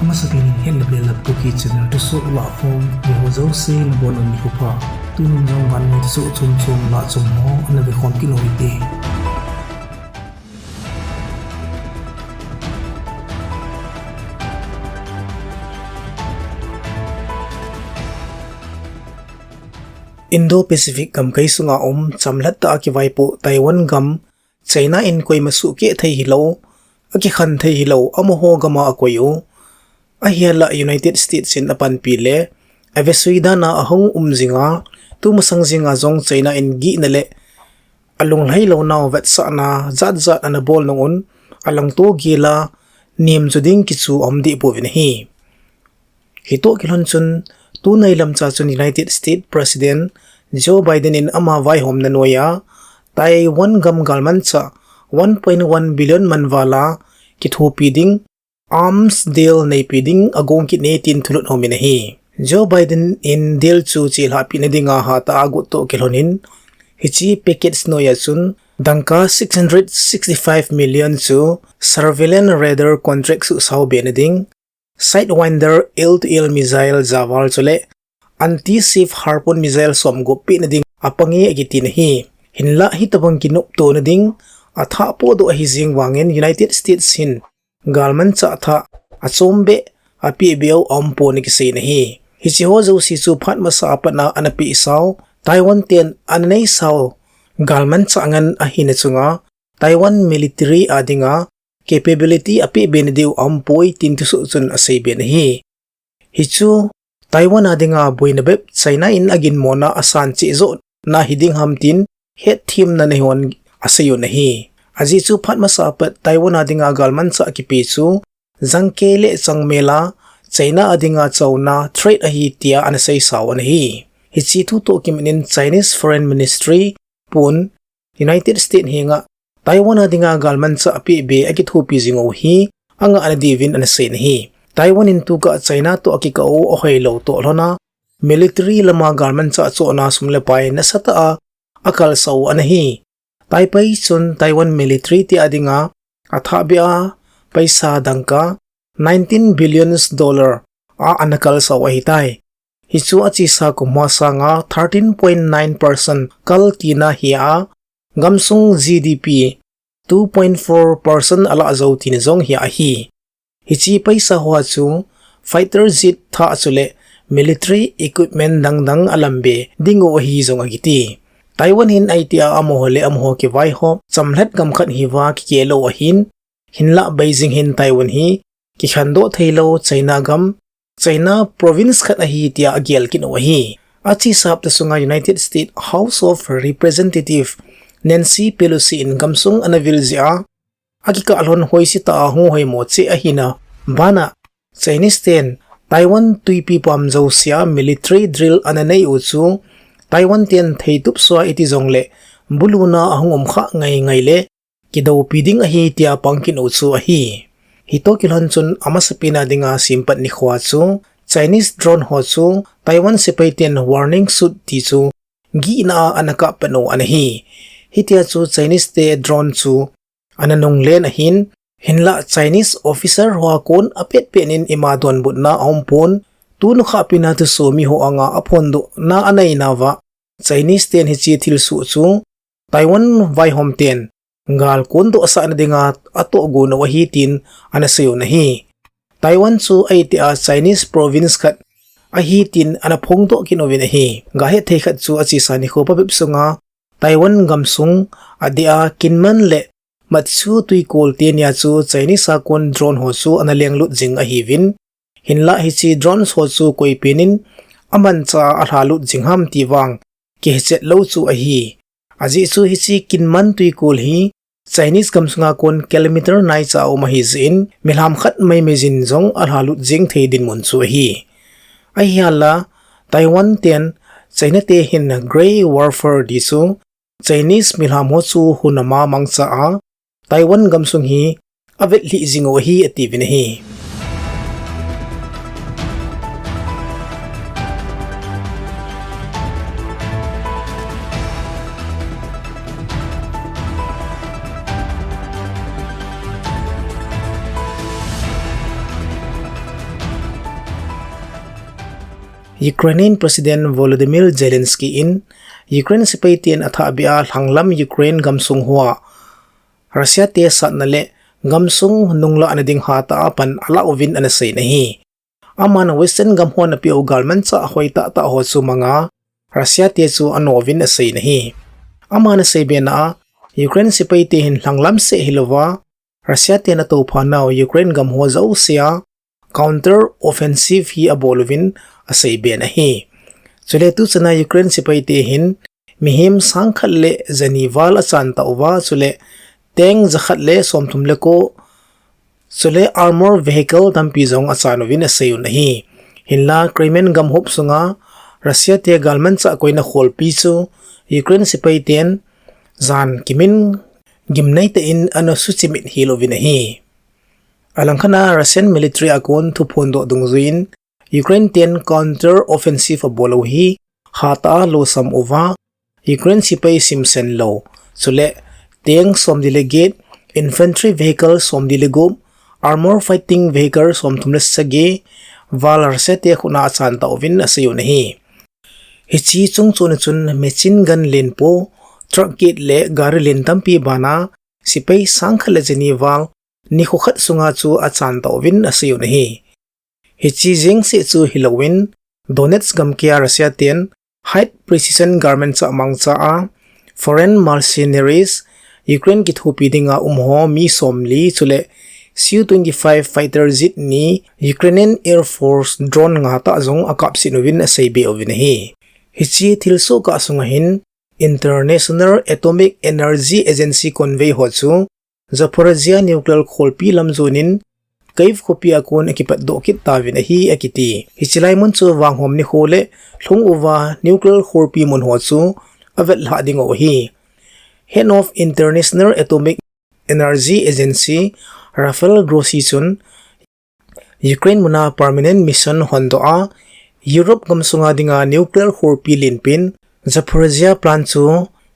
Amasakin Hetna Belap Kuki Vannoi Thusoh Lahkhom Mihozo se Labon on Mikupa Tunung Jong Vannoi Thusoh Lahkhom Ho Anavikhom Kiloite. Indo-Pacific gam kai sunga chamlat ta ki vaipo Taiwan gam China in koi masu ke thei hilo aki khan thei hilo amoho gama akoyo ahiala United States in apan pile avesuida na ahong umzinga tu masang zinga zong China in gi nale alung hailo na vet sa na zat ana bol nongun alang to gila nim juding kichu amdi po vinhi hito kilon chun tunay lam cha chun United States President Joe Biden in ama vai hom na noya Taiwan gam galman cha 1.1 billion manwala kitho piding arms deal nei piding agong kit ne tin thulot hominahi Joe Biden in deal chu chil ha pinadinga ha ta agu to kilonin hichi packets noya chun dangka 665 million chu surveillance radar contract su sau beneding Sidewinder L-to-L missile zawal chule anti-safe harpoon missile somgo pinading apangi agitinahi hinla hitabang kinup to nading atha po do ahizing wangin United States hin galman cha atha achombe api beo ampo ni kisay nahi hichiho zo si chu phat masa apana anapi isaw Taiwan ten ananay saw galman cha angan ahina chunga Taiwan military adinga capability api benediw ampoi tintuso chun asay benahi hichu Taiwan adinga buinabep China in agin mona asan chi zo na hiding hamtin het team na nehon asayo nahi aji chu phat masapat Taiwan adinga galman sa kipi chu zangkele changmela China adinga chawna trade ahi tia anasay sawan nahi hichi tu to kiminin Chinese Foreign Ministry pun United States hinga Taiwan adinga galman sa api be akithu pizingo hi anga anadivin anasay nahi Taiwan in tuga China to akikao okay lo to lona military lama galman sa cho na sumlepay na sataa akal saw anahi Taipei chun Taiwan military ti adinga athabia paisa dangka 19 billions dollar a anakal saw ahitai hichu achi sa kumasa nga 13.9% kal tina hiya gamsung GDP 2.4% ala azaw tinizong hiya hi hichi paisa hoa chu fighter jet tha chule military equipment dangdang alambe dingo hi zong agiti Taiwan hin aitia amohole amho ki vai ho chamlet gamkhat hiwa ki kelo ahin hinla Beijing hin Taiwan hi ki khando thailo China gam China province khat ahi tia agial kin wahi achi sap ta sunga United States House of Representative Nancy Pelosi in gamsung anavilzia akika alhon hoisi ta hu hoi mo che ahina bana Chinese ten Taiwan tuipi pamzo sia military drill ananay uchu Taiwan ten theitup swa iti zongle buluna ahong umkha ngai le kidaw piding ahi tia pangkin uchu ahi hito kilhon chun amasapina dinga simpat ni khwa chu Chinese drone ho chu Taiwan sepai ten warning suit ti chu gi na anaka pano anahi hitia chu Chinese te drone chu ananong len ahin hinla Chinese officer hoa kon apet penin imadon budna ampon tunu kha pina tu so mi ho anga aphondo na anai nawa Chinese ten hichi thil su chu Taiwan vai hom ten ngal kon do asa na dinga ato go na wahitin anasayo nahi Taiwan chu ai ti a Chinese province khat ahitin anaphong do kinovin nahi gahe thei khat chu achi sani kho papip sunga Taiwan gamsung adia kinman le matsu tui kol tenia chu Chinese akon drone ho chu analeng lut jing a hivin hinla hichi drones ho chu koi penin aman cha alhalut jingham tiwang ki hechet lo chu a hi aji chu hichi kinman tui kol hi Chinese gamsunga kon kilometer nai cha o mahizin milham khat mai mejin jong alhalut jing theidin mun chu hi a hiala Taiwan ten China te hin gray warfare di chu Chinese milham ho chu hunama mangcha a Taiwan gamsung hi avet li zingo hi ativin hi Ukrainian President Volodymyr Zelensky in Ukraine sepai tien atha bia hanglam Ukraine gamsung huwa Russia te sat na le gamsung nungla anading hata pan ala ovin anasay nahi aman western gamhuan na piu galman sa ahoy ta ho su mga Russia te su anovin asay nahi aman say bena Ukraine sepai te hin hanglam se hilova Russia te na to phanaw Ukraine gamho zau sia counter offensive hi abolovin asay benahi sule tu sana Ukraine sepai te hin mihim sangkhat le zanival asan tauva sule teng zakhat le somthum le ko sule armor vehicle tampi zong asanovin asayu nahi hinla Crimean gamhop sunga Russia te galman sa koina kholpi chu Ukraine sepai ten zan kimin gimnai te in ano suchimit hilovin nahi alangkhana Russian military akon thu phondo dungzuin Ukraine ten counter offensive bolo hi hata lo sam ova Ukraine sipai simsen lo sule teng som delegate infantry vehicle som delegate armor fighting vehicle som thumle sage valar sete khuna chan ta ovin asayo nahi hichi chungchun chun machine gun len po truck kit le gari len tampi bana sipai sangkhale jeni wal ni khokhat sunga chu achan ta ovin asayo nahi hichi jing se chu hilowin Donetsk gamkia Russia ten high precision garments among cha foreign mercenaries Ukraine kit hupi dinga umho mi somli chule Su-25 fighter jet ni Ukrainian Air Force drone nga ta zong akap sinovin asaybe ovinahi hichi thilso ka sungahin International Atomic Energy Agency convey ho chu Zaporizhia nuclear kholpi lamzonin kaif khopi akon ekipat do kit tavinahi akiti hichilai mun chu wanghom ni khole thlung uwa nuclear kholpi mun ho chu avet la ding o hi head of International Atomic Energy Agency Rafael Grossi chun Ukraine muna permanent mission hondo a Europe gamsunga dinga nuclear kholpi linpin Zaporizhia plant chu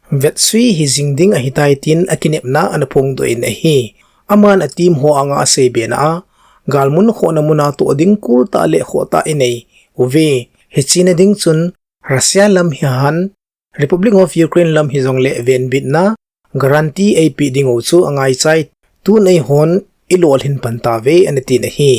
vetsui hizingding a hitaitin akinepna anapong do in hi aman atim ho anga asebe na galmun kho na muna to ding kul ta le kho ta inei uve hichina ding chun Russia lam hihan Republic of Ukraine lam hizong le ven bit na guarantee ap ding o chu angai chai tu nei hon ilol hin pantave anati na hi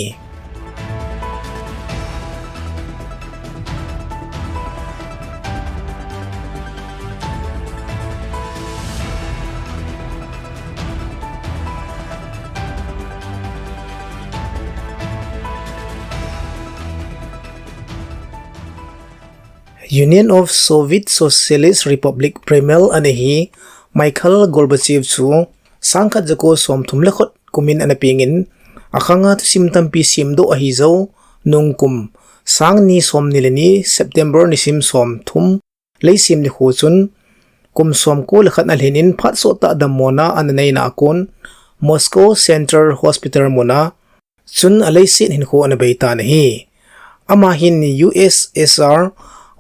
Union of Soviet Socialist Republic Premier anahi Mikhail Gorbachev chu sangkhat jako somthum lekhot kumin anapingin akhanga tu simtampi simdo ahizo nungkum sangni somnilani September ni sim somthum leisim ni khochun kumsom ko lekhat alhenin phatso ta damona ananai na akon Moscow Central Hospital mona chun alaisin hin kho anabaita nahi ama hin USSR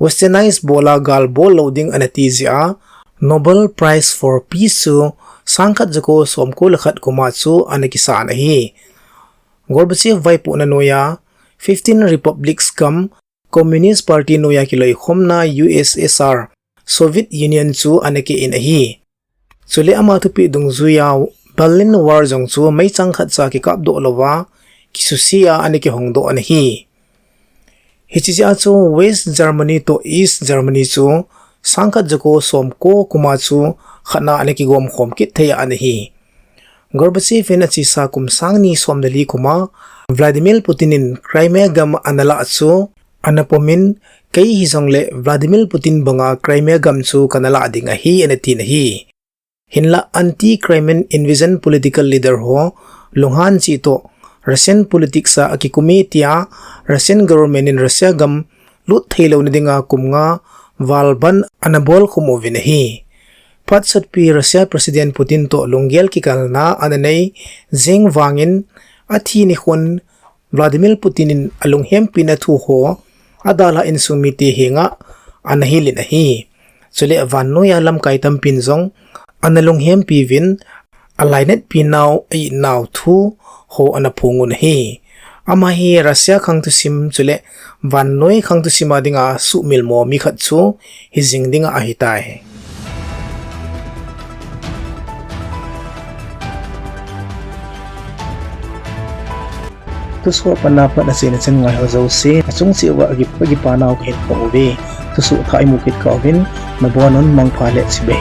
Westernized bola gal bol loading anatizia Nobel Prize for Peace chu sangkhat jako somko lakhat kumatsu anakisa nahi Gorbachev vaipu na noya 15 republics kam Communist Party noya kiloi khomna USSR Soviet Union chu anaki inahi chule ama thupi dungzuya Berlin War jong chu mai changkhat cha ki kap do lowa kisusia anaki hongdo anahi hichija chu West Germany to East Germany chu sangkhat jako somko kumachu khana aneki gom khom kit theya anahi Gorbachev in achisa kum sangni somdali kuma Vladimir Putinin Crimea gam anala chu anapomin kai hizongle Vladimir Putin banga Crimea gam chu kanala adinga hi anati nahi hinla anti Crimean invasion political leader ho Lunghan chi to Russian politics sa akikumi tia Russian government in Russia gam lut thailaw na dinga kumnga valban anabol kumovinahi patsat pi Russia President Putin to lunggel kikalna ananay zeng wangin athi ni khon Vladimir Putinin alunghem pinathu ho adala in sumiti hinga anahilin ahi sule Vannoi alam kaitam pinzong analunghem pivin alainet pinaw ay naw thu ho anapungun hi ama hi Russia khang tu sim chule Vannoi khang tu sima dinga su milmo mi khat chu hi jing dinga a hi tai Thusoh panapa na sin chen ngai ho zo se achung si wa gi pa naw khet ko be Thusoh thai mu kit ka bin mabonon mang phale si be